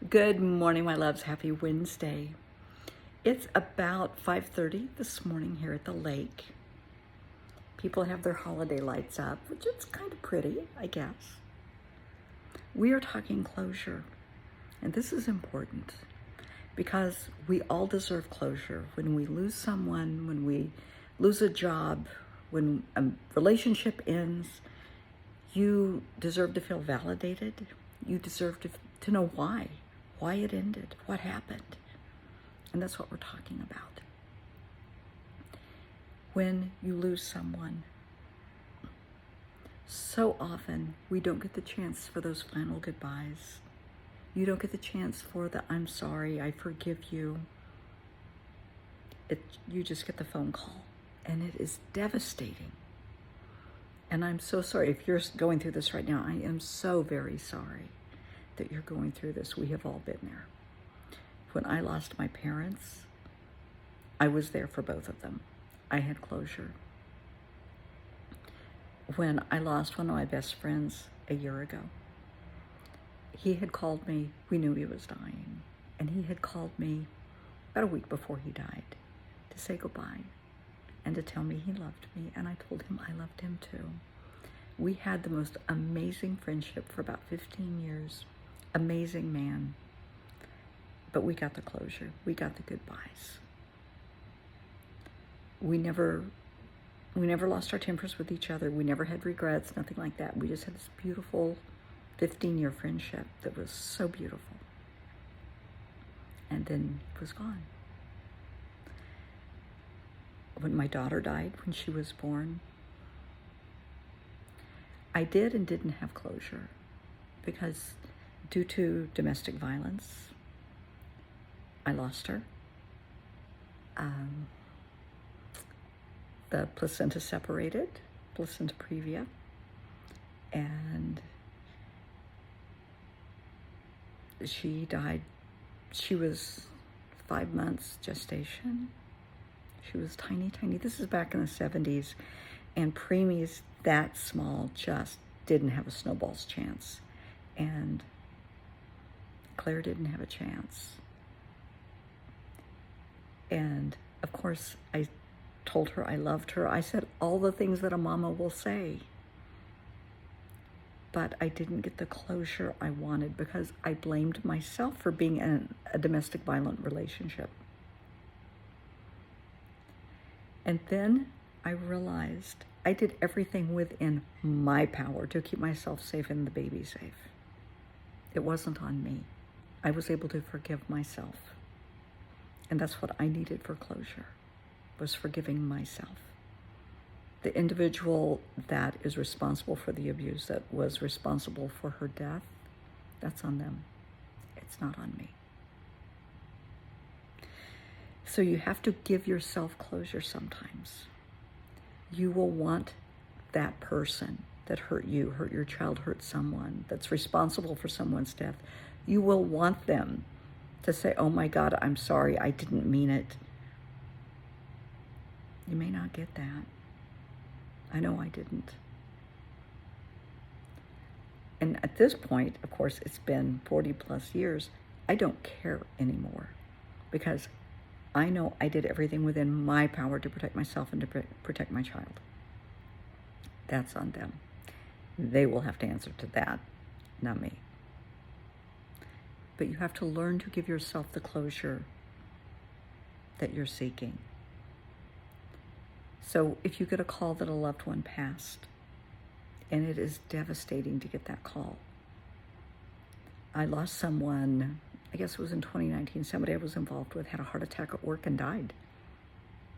Good morning, my loves. Happy Wednesday. It's about 5:30 this morning here at the lake. People have their holiday lights up, which is kind of pretty, I guess. We are talking closure, and this is important because we all deserve closure. When we lose someone, when we lose a job, when a relationship ends, you deserve to feel validated. You deserve to know why it ended, what happened. And that's what we're talking about. When you lose someone, so often we don't get the chance for those final goodbyes. You don't get the chance for the "I'm sorry, I forgive you." You just get the phone call, and it is devastating. And I'm so sorry if you're going through this right now. I am so very sorry that you're going through this. We have all been there. When I lost my parents, I was there for both of them. I had closure. When I lost one of my best friends a year ago, he had called me. We knew he was dying. And he had called me about a week before he died to say goodbye and to tell me he loved me. And I told him I loved him too. We had the most amazing friendship for about 15 years. Amazing man. But we got the closure. We got the goodbyes. We never lost our tempers with each other. We never had regrets, nothing like that. We just had this beautiful 15-year friendship that was so beautiful. And then it was gone. When my daughter died, when she was born, I did and didn't have closure because due to domestic violence, I lost her. The placenta separated, placenta previa, and she died. She was 5 months gestation. She was tiny, tiny. This is back in the 70s, and preemies that small just didn't have a snowball's chance. And Claire didn't have a chance. And of course, I told her I loved her. I said all the things that a mama will say. But I didn't get the closure I wanted because I blamed myself for being in a domestic violent relationship. And then I realized I did everything within my power to keep myself safe and the baby safe. It wasn't on me. I was able to forgive myself. And that's what I needed for closure, was forgiving myself. The individual that is responsible for the abuse, that was responsible for her death, that's on them. It's not on me. So you have to give yourself closure sometimes. You will want that person that hurt you, hurt your child, hurt someone, that's responsible for someone's death. You will want them to say, "Oh my God, I'm sorry, I didn't mean it." You may not get that. I know I didn't. And at this point, of course, it's been 40 plus years. I don't care anymore because I know I did everything within my power to protect myself and to protect my child. That's on them. They will have to answer to that, not me. But you have to learn to give yourself the closure that you're seeking. So if you get a call that a loved one passed, and it is devastating to get that call. I lost someone, I guess it was in 2019, somebody I was involved with had a heart attack at work and died.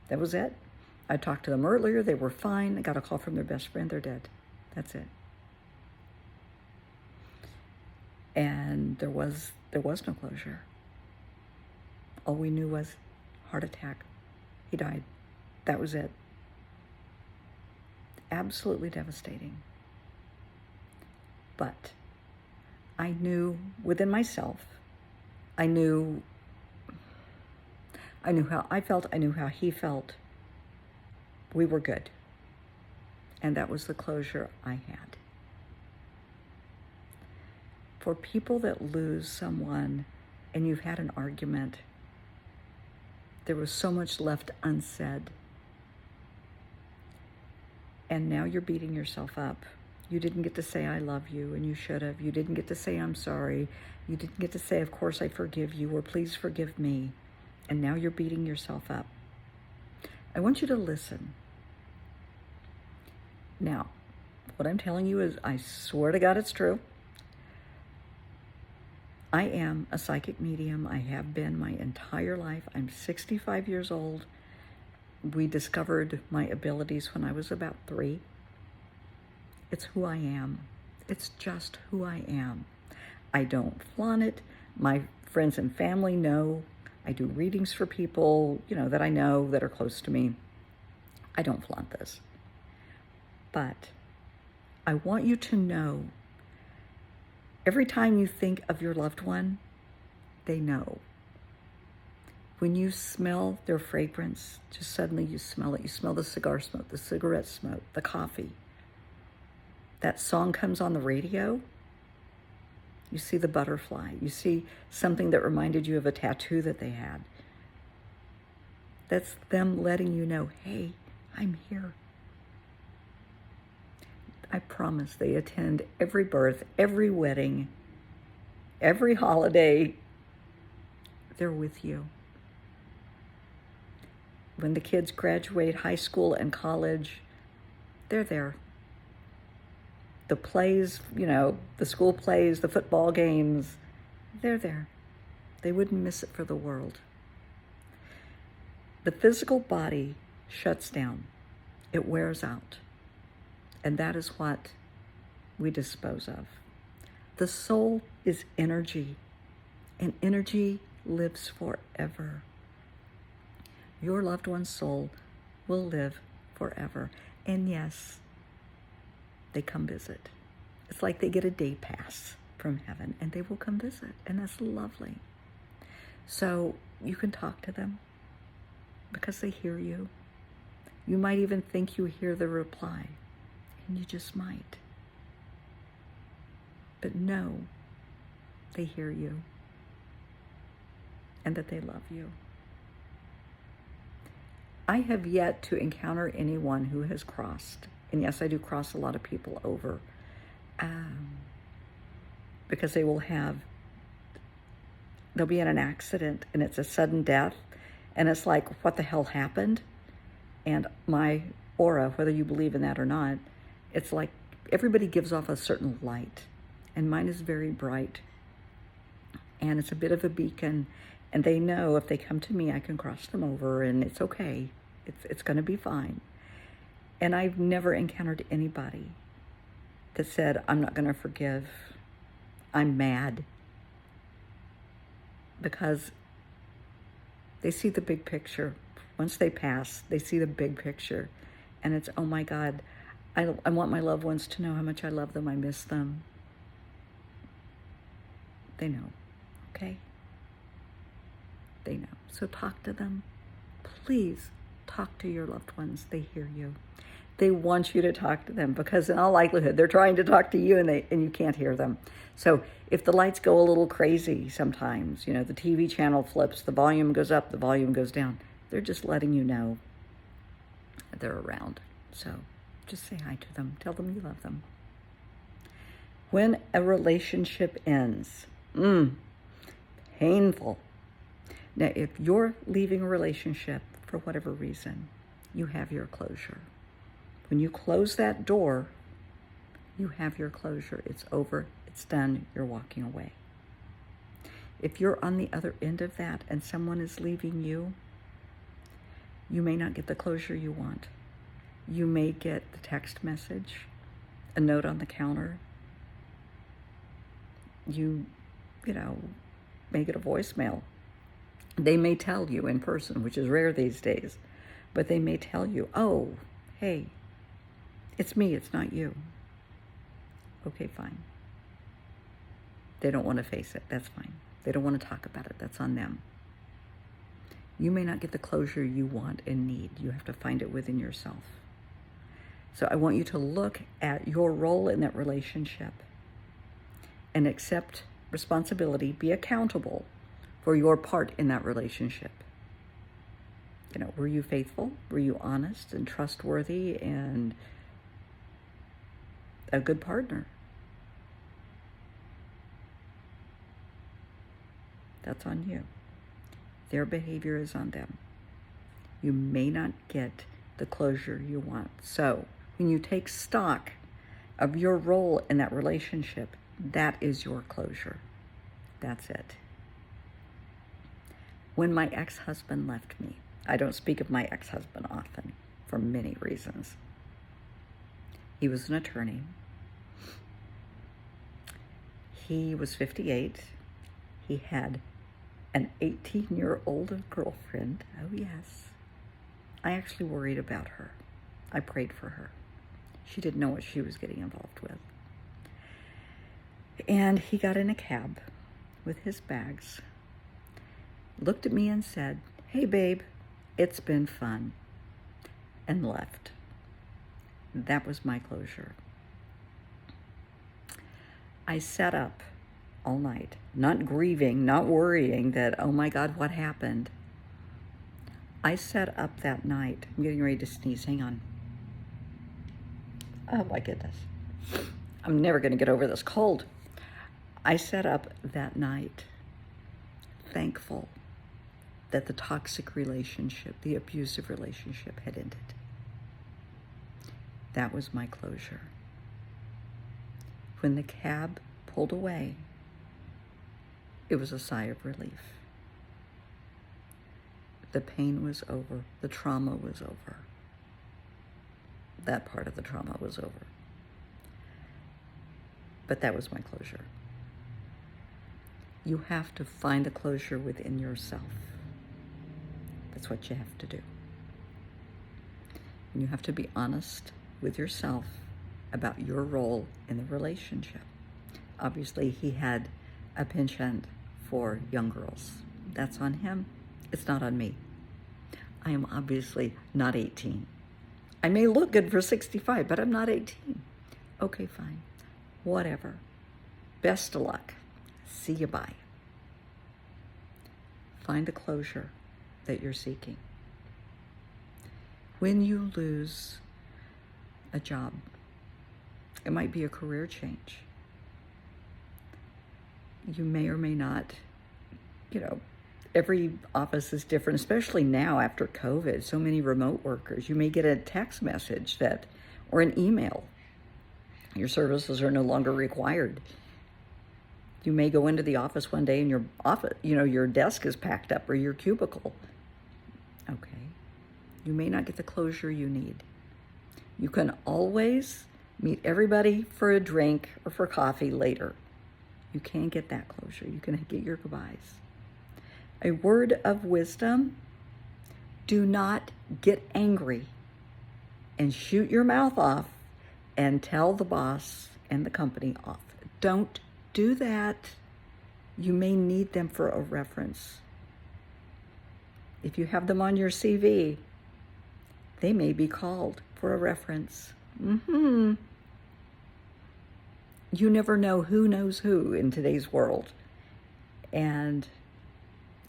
That was it. I talked to them earlier, they were fine. I got a call from their best friend, they're dead. That's it. And there was no closure. All we knew was heart attack. He died. That was it. Absolutely devastating. But I knew within myself, I knew how I felt, I knew how he felt. We were good. And that was the closure I had. For people that lose someone and you've had an argument, there was so much left unsaid. And now you're beating yourself up. You didn't get to say, I love you, and you should have. You didn't get to say, I'm sorry. You didn't get to say, of course I forgive you, or please forgive me. And now you're beating yourself up. I want you to listen. Now, what I'm telling you is, I swear to God it's true. I am a psychic medium. I have been my entire life. I'm 65 years old. We discovered my abilities when I was about 3. It's who I am. It's just who I am. I don't flaunt it. My friends and family know. I do readings for people, that I know that are close to me. I don't flaunt this. But I want you to know, every time you think of your loved one, they know. When you smell their fragrance, just suddenly you smell it. You smell the cigar smoke, the cigarette smoke, the coffee. That song comes on the radio. You see the butterfly. You see something that reminded you of a tattoo that they had. That's them letting you know, hey, I'm here. I promise they attend every birth, every wedding, every holiday. They're with you. When the kids graduate high school and college, they're there. The plays, the school plays, the football games, they're there. They wouldn't miss it for the world. The physical body shuts down. It wears out. And that is what we dispose of. The soul is energy, and energy lives forever. Your loved one's soul will live forever. And yes, they come visit. It's like they get a day pass from heaven, and they will come visit, and that's lovely. So you can talk to them because they hear you. You might even think you hear the reply, and you just might. But know they hear you and that they love you. I have yet to encounter anyone who has crossed. And yes, I do cross a lot of people over because they'll be in an accident and it's a sudden death. And it's like, what the hell happened? And my aura, whether you believe in that or not, it's like everybody gives off a certain light. And mine is very bright. And it's a bit of a beacon. And they know if they come to me, I can cross them over and it's okay. It's going to be fine. And I've never encountered anybody that said, I'm not going to forgive. I'm mad. Because they see the big picture. Once they pass, they see the big picture. And it's, oh my God, I want my loved ones to know how much I love them. I miss them. They know, okay? They know. So talk to them. Please talk to your loved ones. They hear you. They want you to talk to them because in all likelihood, they're trying to talk to you and you can't hear them. So if the lights go a little crazy sometimes, the TV channel flips, the volume goes up, the volume goes down, they're just letting you know they're around. So just say hi to them. Tell them you love them. When a relationship ends, painful. Now, if you're leaving a relationship for whatever reason, you have your closure. When you close that door, you have your closure. It's over. It's done. You're walking away. If you're on the other end of that and someone is leaving you, you may not get the closure you want. You may get the text message, a note on the counter. You may get a voicemail. They may tell you in person, which is rare these days, but they may tell you, oh, hey, it's me, it's not you. Okay, fine. They don't want to face it, that's fine. They don't want to talk about it, that's on them. You may not get the closure you want and need. You have to find it within yourself. So I want you to look at your role in that relationship and accept responsibility, be accountable for your part in that relationship. Were you faithful? Were you honest and trustworthy and a good partner? That's on you. Their behavior is on them. You may not get the closure you want. So when you take stock of your role in that relationship, that is your closure. That's it. When my ex-husband left me, I don't speak of my ex-husband often for many reasons. He was an attorney. He was 58. He had an 18-year-old girlfriend. Oh, yes. I actually worried about her. I prayed for her. She didn't know what she was getting involved with. And he got in a cab with his bags, looked at me and said, "Hey, babe, it's been fun," and left. That was my closure. I sat up all night, not grieving, not worrying that, oh my God, what happened? I sat up that night. I'm getting ready to sneeze. Hang on. Oh my goodness. I'm never going to get over this cold. I sat up that night thankful that the toxic relationship, the abusive relationship had ended. That was my closure. When the cab pulled away, it was a sigh of relief. The pain was over. The trauma was over. That part of the trauma was over. But that was my closure. You have to find the closure within yourself. That's what you have to do. And you have to be honest with yourself about your role in the relationship. Obviously, he had a penchant for young girls. That's on him. It's not on me. I am obviously not 18. I may look good for 65, but I'm not 18. Okay, fine. Whatever. Best of luck. See you, bye. Find the closure that you're seeking. When you lose a job, it might be a career change. You may or may not, every office is different, especially now after COVID, so many remote workers. You may get a text message or an email. Your services are no longer required. You may go into the office one day and your office, your desk is packed up or your cubicle. Okay. You may not get the closure you need. You can always meet everybody for a drink or for coffee later. You can get that closure. You can get your goodbyes. A word of wisdom: do not get angry and shoot your mouth off and tell the boss and the company off. Don't do that. You may need them for a reference. If you have them on your CV, they may be called for a reference. You never know who knows who in today's world. And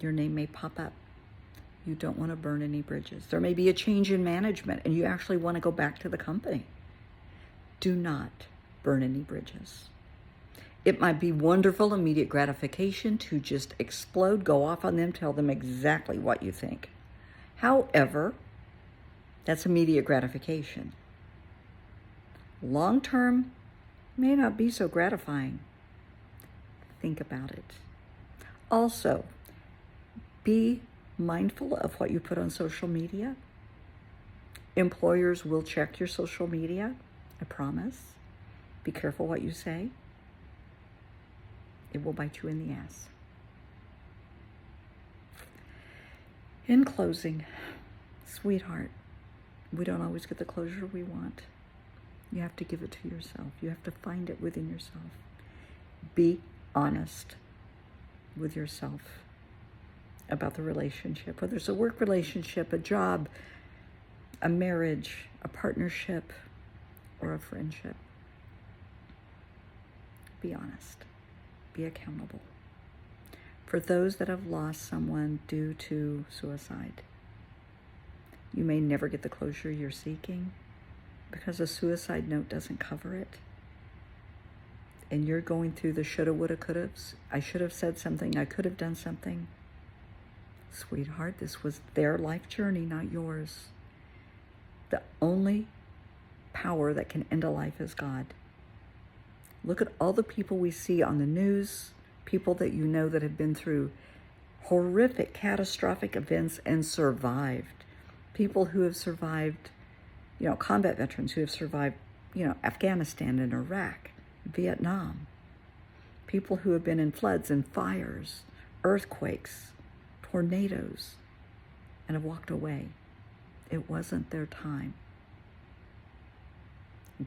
your name may pop up. You don't want to burn any bridges. There may be a change in management and you actually want to go back to the company. Do not burn any bridges. It might be wonderful, immediate gratification to just explode, go off on them, tell them exactly what you think. However, that's immediate gratification. Long term may not be so gratifying. Think about it. Also, be mindful of what you put on social media. Employers will check your social media, I promise. Be careful what you say. It will bite you in the ass. In closing, sweetheart, we don't always get the closure we want. You have to give it to yourself. You have to find it within yourself. Be honest with yourself about the relationship, whether it's a work relationship, a job, a marriage, a partnership, or a friendship. Be honest. be accountable. For those that have lost someone due to suicide, you may never get the closure you're seeking because a suicide note doesn't cover it. And you're going through the shoulda, woulda, couldas. I should have said something. I could have done something. Sweetheart, this was their life journey, not yours. The only power that can end a life is God. Look at all the people we see on the news, people that you know that have been through horrific, catastrophic events and survived. People who have survived, combat veterans who have survived, Afghanistan and Iraq, Vietnam. People who have been in floods and fires, earthquakes, tornadoes, and have walked away. It wasn't their time.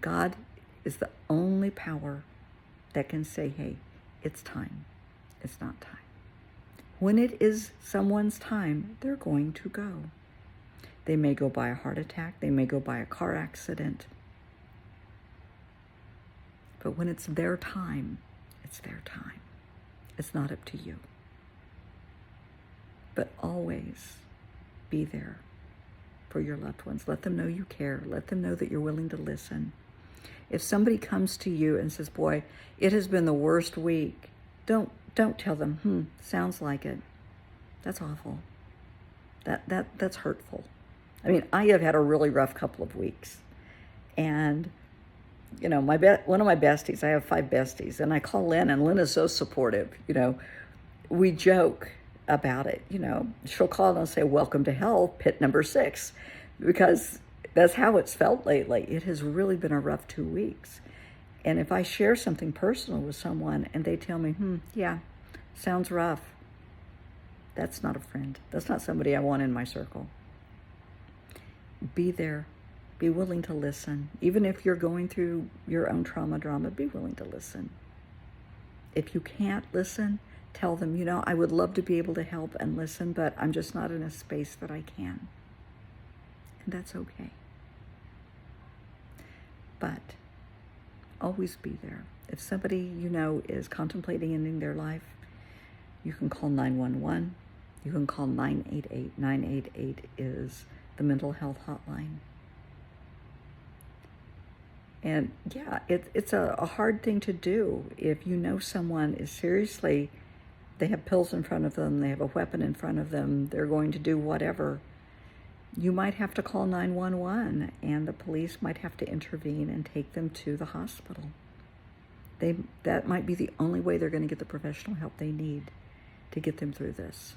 God is the only power that can say, hey, it's time. It's not time. When it is someone's time, they're going to go. They may go by a heart attack. They may go by a car accident. But when it's their time, it's their time. It's not up to you. But always be there for your loved ones. Let them know you care. Let them know that you're willing to listen. If somebody comes to you and says, boy, it has been the worst week, don't tell them, sounds like it. That's awful. That's hurtful. I mean, I have had a really rough couple of weeks. And, one of my besties, I have 5 besties, and I call Lynn, and Lynn is so supportive. We joke about it. She'll call and say, welcome to hell, pit number 6, because that's how it's felt lately. It has really been a rough 2 weeks. And if I share something personal with someone and they tell me, yeah, sounds rough, that's not a friend. That's not somebody I want in my circle. Be there. Be willing to listen. Even if you're going through your own drama, be willing to listen. If you can't listen, tell them, I would love to be able to help and listen, but I'm just not in a space that I can. And that's okay. But always be there. If somebody is contemplating ending their life, you can call 911. You can call 988. 988 is the mental health hotline. And yeah, it's a hard thing to do if someone is seriously, they have pills in front of them, they have a weapon in front of them, they're going to do whatever. You might have to call 911 and the police might have to intervene and take them to the hospital. That might be the only way they're going to get the professional help they need to get them through this.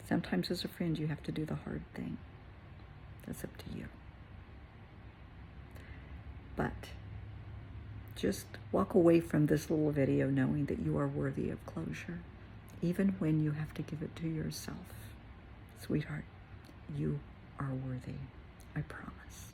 Sometimes as a friend, you have to do the hard thing. That's up to you. But just walk away from this little video knowing that you are worthy of closure, even when you have to give it to yourself. Sweetheart, you are worthy. I promise.